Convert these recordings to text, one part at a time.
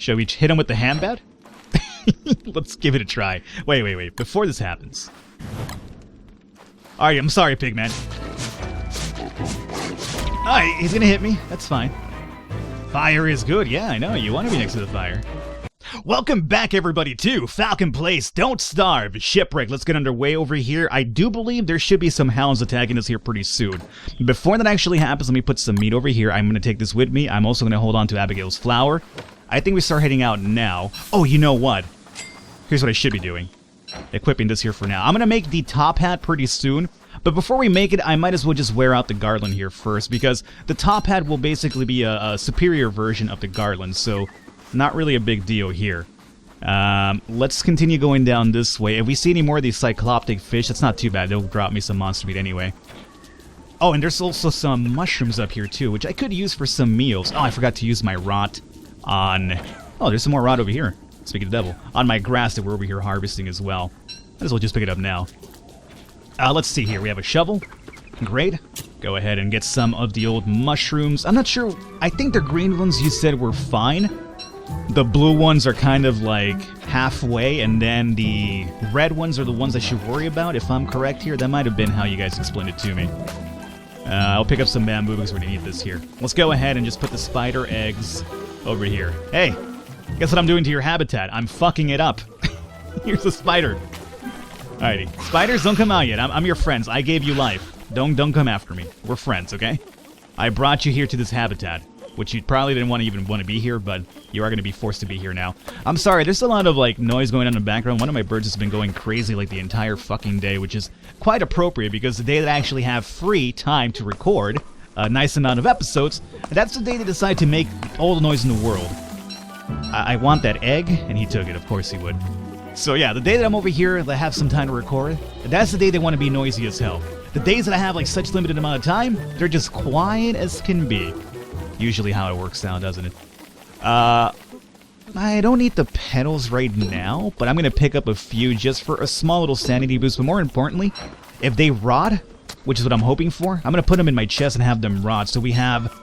Shall we hit him with the ham bat? Let's give it a try. Wait. Before this happens. Alright, I'm sorry, Pigman. Alright, he's gonna hit me. That's fine. Fire is good. Yeah, I know. You want to be next to the fire. Welcome back, everybody, to Falcon Plays Don't Starve Shipwrecked. Let's get underway over here. I do believe there should be some hounds attacking us here pretty soon. Before that actually happens, let me put some meat over here. I'm going to take this with me. I'm also going to hold on to Abigail's flour. I think we start heading out now. Oh, you know what? Here's what I should be doing. Equipping this here for now. I'm going to make the top hat pretty soon. But before we make it, I might as well just wear out the garland here first, because the top hat will basically be a superior version of the garland, so not really a big deal here. Let's continue going down this way. If we see any more of these cycloptic fish, that's not too bad. They'll drop me some monster meat anyway. Oh, and there's also some mushrooms up here too, which I could use for some meals. Oh, I forgot to use my rot on... Oh, there's some more rot over here. Speaking of the devil. On my grass that we're over here harvesting as well. Might as well just pick it up now. Let's see here. We have a shovel. Great. Go ahead and get some of the old mushrooms. I'm not sure. I think the green ones you said were fine. The blue ones are kind of like halfway, and then the red ones are the ones I should worry about, if I'm correct here. That might have been how you guys explained it to me. I'll pick up some bamboo because we're going to need this here. Let's go ahead and just put the spider eggs over here. Hey, guess what I'm doing to your habitat? I'm fucking it up. Here's a spider. Alrighty. Spiders, don't come out yet. I'm your friends. I gave you life. Don't come after me. We're friends, okay? I brought you here to this habitat, which you probably didn't even want to be here, but you are going to be forced to be here now. I'm sorry, there's a lot of like noise going on in the background. One of my birds has been going crazy like the entire fucking day, which is quite appropriate because the day that I actually have free time to record a nice amount of episodes, that's the day they decide to make all the noise in the world. I want that egg, and he took it. Of course he would. So yeah, the day that I'm over here that I have some time to record, that's the day they want to be noisy as hell. The days that I have like such limited amount of time, they're just quiet as can be. Usually how it works out, doesn't it? I don't need the petals right now, but I'm going to pick up a few just for a small little sanity boost. But more importantly, if they rot, which is what I'm hoping for, I'm going to put them in my chest and have them rot. So we have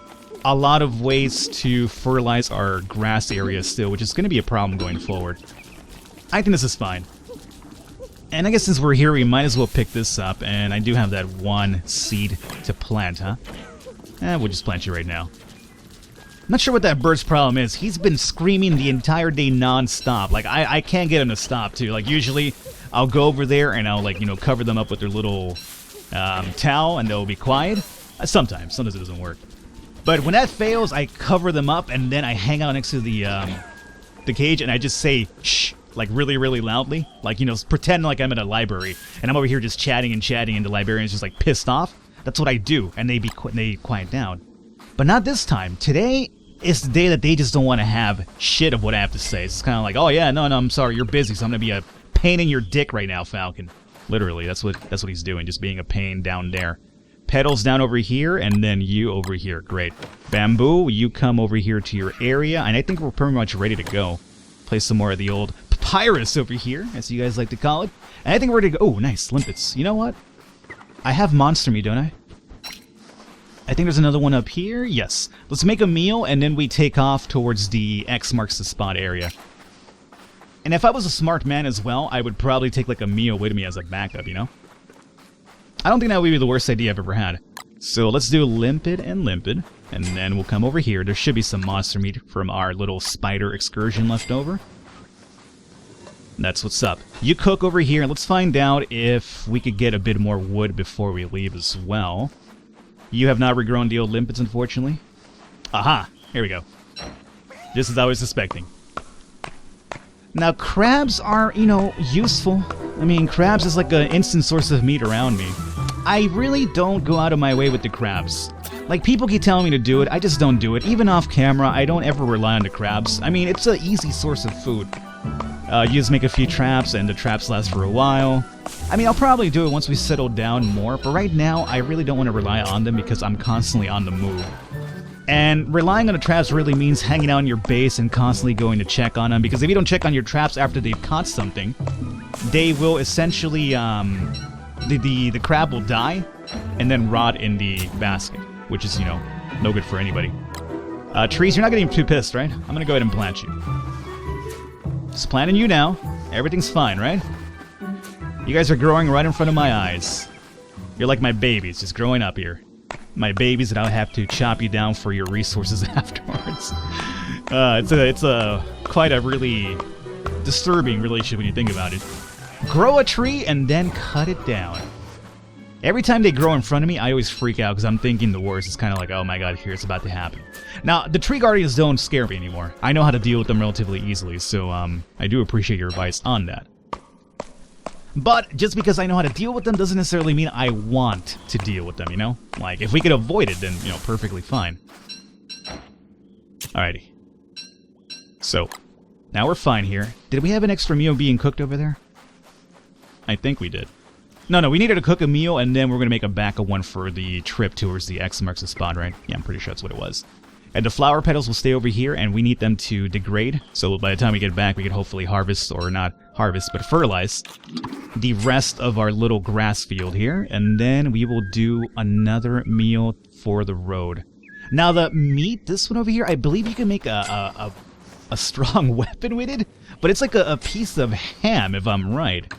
a lot of ways to fertilize our grass area still, which is going to be a problem going forward. I think this is fine. And I guess since we're here, we might as well pick this up. And I do have that one seed to plant, huh? We'll just plant you right now. I'm not sure what that bird's problem is. He's been screaming the entire day non-stop. Like, I can't get him to stop, too. Like, usually, I'll go over there and I'll, like, you know, cover them up with their little towel and they'll be quiet. Sometimes it doesn't work. But when that fails, I cover them up and then I hang out next to the cage and I just say, shh. Like really, really loudly. Like, you know, pretend like I'm at a library. And I'm over here just chatting and the librarian's just like pissed off. That's what I do. And they quiet down. But not this time. Today is the day that they just don't want to have shit of what I have to say. It's kind of like, oh yeah, no, I'm sorry, you're busy, so I'm going to be a pain in your dick right now, Falcon. Literally, that's what he's doing. Just being a pain down there. Petals down over here, and then you over here. Great. Bamboo, you come over here to your area. And I think we're pretty much ready to go. Play some more of the old papyrus over here, as you guys like to call it. And I think we're ready to go. Oh, nice, limpets. You know what? I have monster meat, don't I? I think there's another one up here. Yes. Let's make a meal, and then we take off towards the X marks the spot area. And if I was a smart man as well, I would probably take like a meal with me as a backup, you know? I don't think that would be the worst idea I've ever had. So let's do limpet and limpet. And then we'll come over here. There should be some monster meat from our little spider excursion left over. That's what's up. You cook over here. Let's find out if we could get a bit more wood before we leave as well. You have not regrown the old limpets, unfortunately. Aha! Here we go. Just as I was suspecting. Now, crabs are, you know, useful. I mean, crabs is like an instant source of meat around me. I really don't go out of my way with the crabs. Like, people keep telling me to do it, I just don't do it. Even off camera, I don't ever rely on the crabs. I mean, it's an easy source of food. You just make a few traps, and the traps last for a while. I mean, I'll probably do it once we settle down more, but right now, I really don't want to rely on them because I'm constantly on the move. And relying on the traps really means hanging out in your base and constantly going to check on them, because if you don't check on your traps after they've caught something, they will essentially, the crab will die and then rot in the basket, which is, you know, no good for anybody. Trees, you're not getting too pissed, right? I'm gonna go ahead and plant you. Just planting you now. Everything's fine, right? You guys are growing right in front of my eyes. You're like my babies, just growing up here. My babies that I'll have to chop you down for your resources afterwards. It's a quite a really disturbing relationship when you think about it. Grow a tree and then cut it down. Every time they grow in front of me, I always freak out because I'm thinking the worst. It's kind of like, oh my god, here it's about to happen. Now, the tree guardians don't scare me anymore. I know how to deal with them relatively easily, so I do appreciate your advice on that. But just because I know how to deal with them doesn't necessarily mean I want to deal with them, you know? Like, if we could avoid it, then, you know, perfectly fine. Alrighty. So, now we're fine here. Did we have an extra meal being cooked over there? I think we did. No, we needed to cook a meal, and then we're going to make a backup one for the trip towards the X marks the spot, right? Yeah, I'm pretty sure that's what it was. And the flower petals will stay over here, and we need them to degrade. So by the time we get back, we can hopefully harvest, or not harvest, but fertilize the rest of our little grass field here. And then we will do another meal for the road. Now the meat, this one over here, I believe you can make a strong weapon with it. But it's like a piece of ham, if I'm right.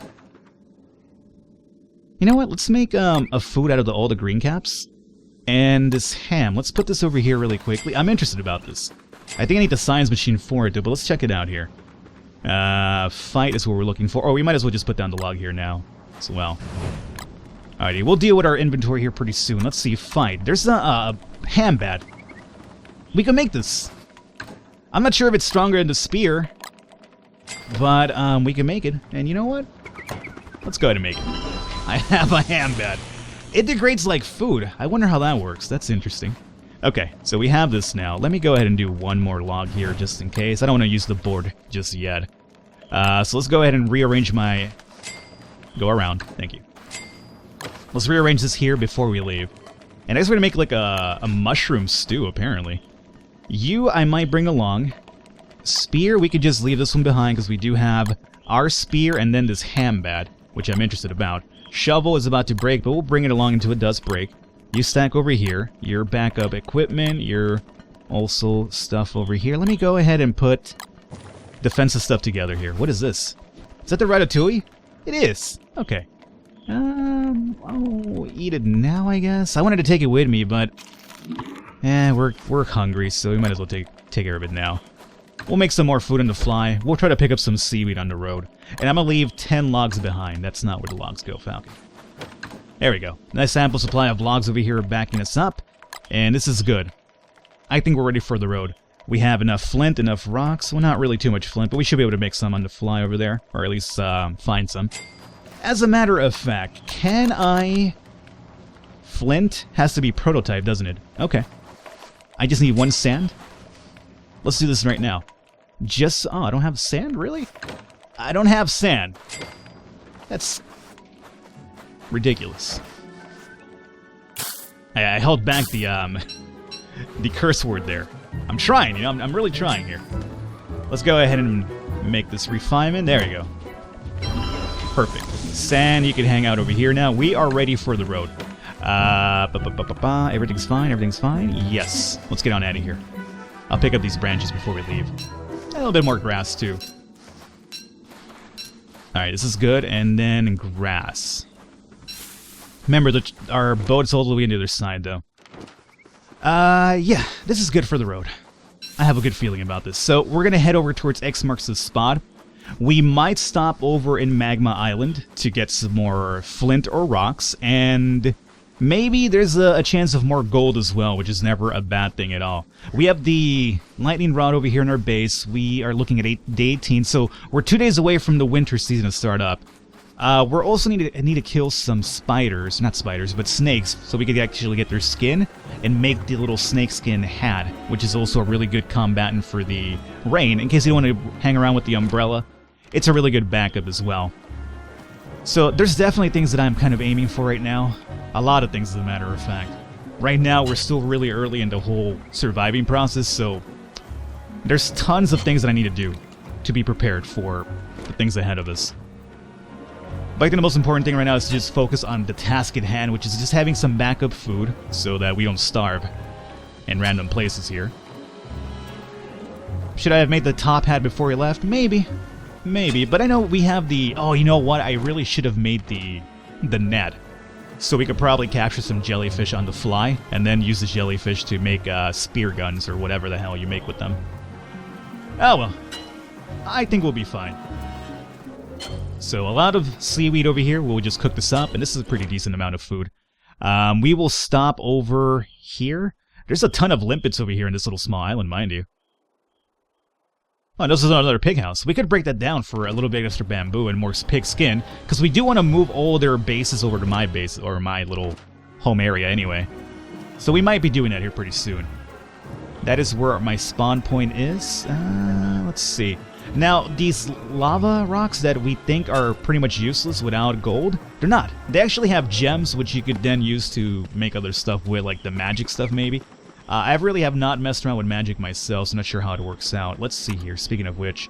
You know what? Let's make a food out of all the green caps. And this ham. Let's put this over here really quickly. I'm interested about this. I think I need the science machine for it, though, but let's check it out here. Fight is what we're looking for. Oh, we might as well just put down the log here now as well. Alrighty, we'll deal with our inventory here pretty soon. Let's see, fight. There's a ham bat. We can make this. I'm not sure if it's stronger than the spear, but we can make it. And you know what? Let's go ahead and make it. I have a ham bat. It degrades like food. I wonder how that works. That's interesting. Okay, so we have this now. Let me go ahead and do one more log here just in case. I don't want to use the board just yet. So let's go ahead and rearrange my... Go around. Thank you. Let's rearrange this here before we leave. And I guess we're going to make like a mushroom stew, apparently. You, I might bring along. Spear, we could just leave this one behind because we do have our spear and then this ham bat, which I'm interested about. Shovel is about to break, but we'll bring it along until it does break. You stack over here. Your backup equipment. Your also stuff over here. Let me go ahead and put defensive stuff together here. What is this? Is that the ratatouille? It is. Okay. Oh, eat it now, I guess. I wanted to take it with me, but we're hungry, so we might as well take care of it now. We'll make some more food on the fly. We'll try to pick up some seaweed on the road. And I'm going to leave 10 logs behind. That's not where the logs go, Falcon. There we go. Nice ample supply of logs over here backing us up. And this is good. I think we're ready for the road. We have enough flint, enough rocks. Well, not really too much flint, but we should be able to make some on the fly over there. Or at least find some. As a matter of fact, can I... Flint has to be prototype, doesn't it? Okay. I just need one sand. Let's do this right now. Just... Oh, I don't have sand? Really? I don't have sand. That's... ridiculous. I held back the curse word there. I'm trying, you know? I'm really trying here. Let's go ahead and make this refinement. There you go. Perfect. Sand, you can hang out over here now. We are ready for the road. Everything's fine, everything's fine. Yes. Let's get on out of here. I'll pick up these branches before we leave. A little bit more grass, too. Alright, this is good. And then grass. Remember, our boat's all the way on the other side, though. Yeah, this is good for the road. I have a good feeling about this. So, we're going to head over towards X marks the spot. We might stop over in Magma Island to get some more flint or rocks, and maybe there's a chance of more gold as well, which is never a bad thing at all. We have the lightning rod over here in our base. We are looking at day 18, so we're 2 days away from the winter season to start up. We're also need to kill some spiders, not spiders, but snakes, so we could actually get their skin and make the little snake skin hat, which is also a really good combatant for the rain. In case you don't want to hang around with the umbrella, it's a really good backup as well. So there's definitely things that I'm kind of aiming for right now. A lot of things, as a matter of fact. Right now, we're still really early in the whole surviving process, so there's tons of things that I need to do to be prepared for the things ahead of us. But I think the most important thing right now is to just focus on the task at hand, which is just having some backup food so that we don't starve in random places here. Should I have made the top hat before we left? Maybe. Maybe. But I know we have the... Oh, you know what? I really should have made the net. So we could probably capture some jellyfish on the fly, and then use the jellyfish to make spear guns, or whatever the hell you make with them. Oh well. I think we'll be fine. So a lot of seaweed over here. We'll just cook this up, and this is a pretty decent amount of food. We will stop over here. There's a ton of limpets over here in this little small island, mind you. Oh, this is another pig house. We could break that down for a little bit extra bamboo and more pig skin, because we do want to move all their bases over to my base, or my little home area anyway. So we might be doing that here pretty soon. That is where my spawn point is. Let's see. Now, these lava rocks that we think are pretty much useless without gold, they're not. They actually have gems, which you could then use to make other stuff with, like the magic stuff maybe. I really have not messed around with magic myself, so I'm not sure how it works out. Let's see here, speaking of which.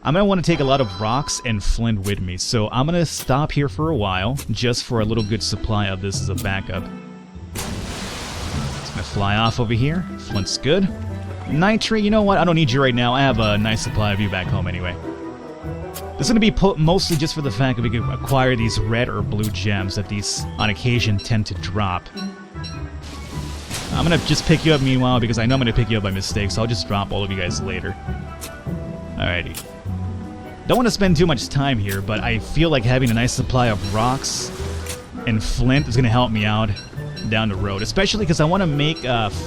I'm going to want to take a lot of rocks and flint with me, so I'm going to stop here for a while, just for a little good supply of this as a backup. It's going to fly off over here. Flint's good. Nitrate, you know what? I don't need you right now. I have a nice supply of you back home anyway. This is going to be mostly just for the fact that we can acquire these red or blue gems that these, on occasion, tend to drop. I'm going to just pick you up meanwhile, because I know I'm going to pick you up by mistake, so I'll just drop all of you guys later. Alrighty. Don't want to spend too much time here, but I feel like having a nice supply of rocks and flint is going to help me out down the road. Especially because I want to make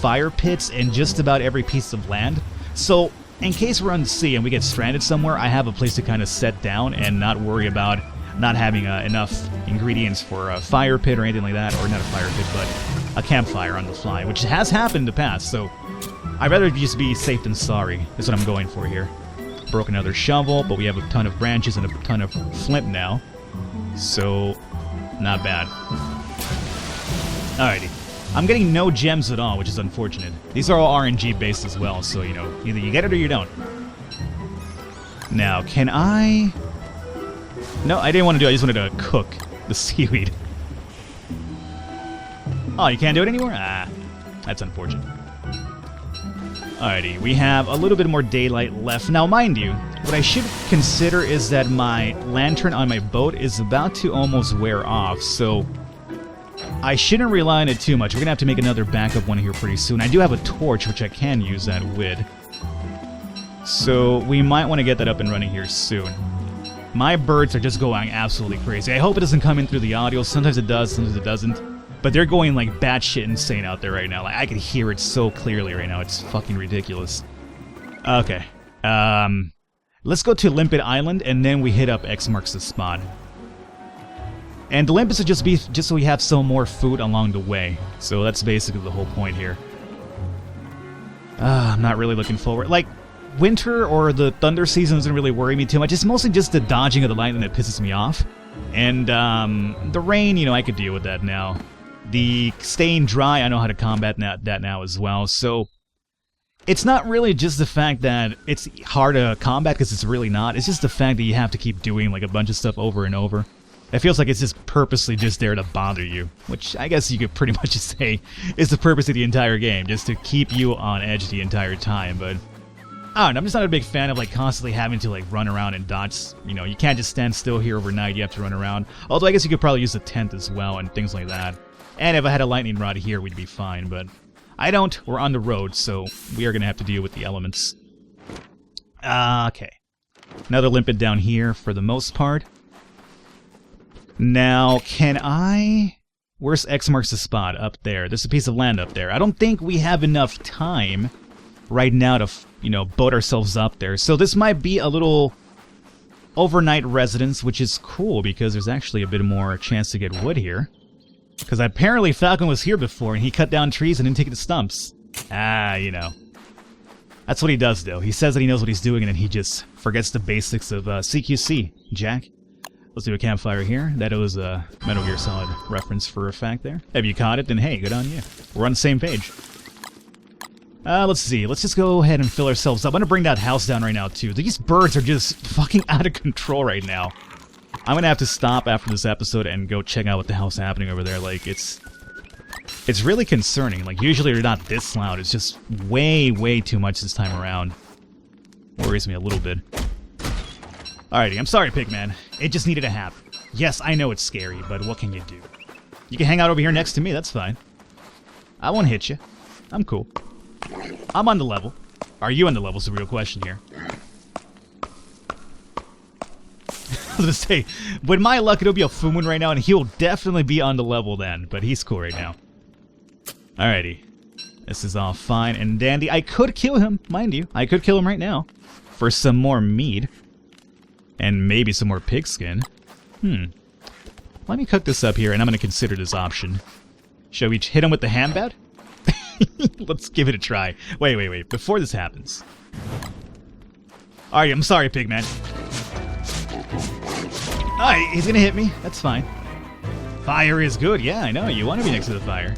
fire pits in just about every piece of land. So, in case we're on the sea and we get stranded somewhere, I have a place to kind of set down and not worry about not having enough ingredients for a fire pit or anything like that. Or not a fire pit, but a campfire on the fly, which has happened in the past, so I'd rather just be safe than sorry. That's what I'm going for here. Broke another shovel, but we have a ton of branches and a ton of flint now, so not bad. Alrighty. I'm getting no gems at all, which is unfortunate. These are all RNG based as well, so, you know, either you get it or you don't. Now, can I... No, I didn't want to do it. I just wanted to cook the seaweed. Oh, you can't do it anymore? Ah, that's unfortunate. Alrighty, we have a little bit more daylight left. Now, mind you, what I should consider is that my lantern on my boat is about to almost wear off, so I shouldn't rely on it too much. We're going to have to make another backup one here pretty soon. I do have a torch, which I can use that with. So we might want to get that up and running here soon. My birds are just going absolutely crazy. I hope it doesn't come in through the audio. Sometimes it does, sometimes it doesn't. But they're going like batshit insane out there right now. Like, I can hear it so clearly right now. It's fucking ridiculous. Okay. Let's go to Limpet Island, and then we hit up X marks the spot. And the limpets would just be just so we have some more food along the way. So that's basically the whole point here. I'm not really looking forward. Like, winter or the thunder season doesn't really worry me too much. It's mostly just the dodging of the lightning that pisses me off. And the rain, you know, I could deal with that now. The staying dry, I know how to combat that now as well. So it's not really just the fact that it's hard to combat, because it's really not. It's just the fact that you have to keep doing like a bunch of stuff over and over. It feels like it's just purposely just there to bother you, which I guess you could pretty much just say is the purpose of the entire game, just to keep you on edge the entire time. But I don't know, I'm just not a big fan of like constantly having to like run around and dodge. You know, you can't just stand still here overnight, you have to run around. Although I guess you could probably use a tent as well and things like that. And if I had a lightning rod here, we'd be fine, but I don't. We're on the road, so we are going to have to deal with the elements. Okay. Another limpet down here for the most part. Now, can I... Where's X marks the spot? Up there. There's a piece of land up there. I don't think we have enough time right now to, you know, boat ourselves up there. So this might be a little overnight residence, which is cool because there's actually a bit more chance to get wood here. Because apparently Falcon was here before and he cut down trees and didn't take the stumps. Ah, you know. That's what he does, though. He says that he knows what he's doing and then he just forgets the basics of CQC, Jack. Let's do a campfire here. That was a Metal Gear Solid reference for a fact there. If you caught it, then hey, good on you. We're on the same page. Let's see. Let's just go ahead and fill ourselves up. I'm going to bring that house down right now, too. These birds are just fucking out of control right now. I'm going to have to stop after this episode and go check out what the hell's happening over there. Like, it's really concerning. Like, usually they're not this loud. It's just way, way too much this time around. Worries me a little bit. Alrighty, I'm sorry, Pigman. It just needed to happen. Yes, I know it's scary, but what can you do? You can hang out over here next to me, that's fine. I won't hit you. I'm cool. I'm on the level. Are you on the level is the real question here. I was gonna say, with my luck, it'll be a full moon right now, and he'll definitely be on the level then, but he's cool right now. Alrighty. This is all fine and dandy. I could kill him, mind you. I could kill him right now. For some more meat. And maybe some more pigskin. Let me cook this up here, and I'm going to consider this option. Shall we hit him with the ham bat? Let's give it a try. Wait. Before this happens. Alright, I'm sorry, Pigman. Alright, he's going to hit me. That's fine. Fire is good. Yeah, I know. You want to be next to the fire.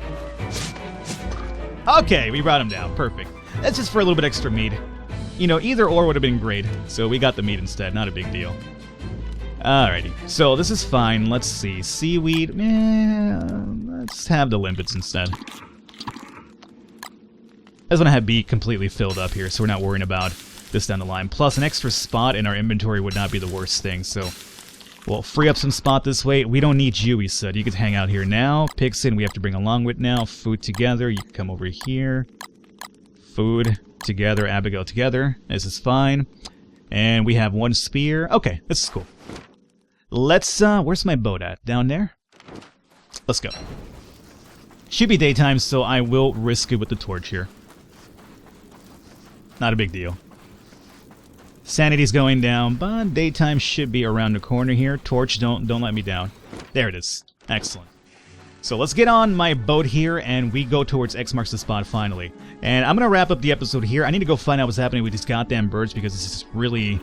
Okay, we brought him down. Perfect. That's just for a little bit extra meat. You know, either or would have been great. So we got the meat instead. Not a big deal. Alrighty. So this is fine. Let's see. Seaweed. Let's have the limpets instead. I just want to have B completely filled up here, so we're not worrying about this down the line. Plus, an extra spot in our inventory would not be the worst thing, so we'll free up some spot this way. We don't need you, he said. You can hang out here now. Pigson, we have to bring along with now. Food together. You can come over here. Food together. Abigail together. This is fine. And we have one spear. Okay, this is cool. Let's, where's my boat at? Down there? Let's go. Should be daytime, so I will risk it with the torch here. Not a big deal. Sanity's going down, but daytime should be around the corner here. Torch, don't let me down. There it is. Excellent. So let's get on my boat here, and we go towards X marks the spot finally. And I'm going to wrap up the episode here. I need to go find out what's happening with these goddamn birds because it's just really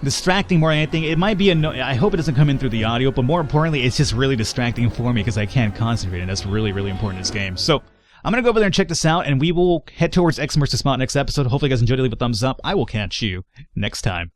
distracting more than anything. It might be I hope it doesn't come in through the audio, but more importantly, it's just really distracting for me because I can't concentrate, and that's really, really important in this game. So I'm going to go over there and check this out, and we will head towards X marks the spot next episode. Hopefully you guys enjoyed it. Leave a thumbs up. I will catch you next time.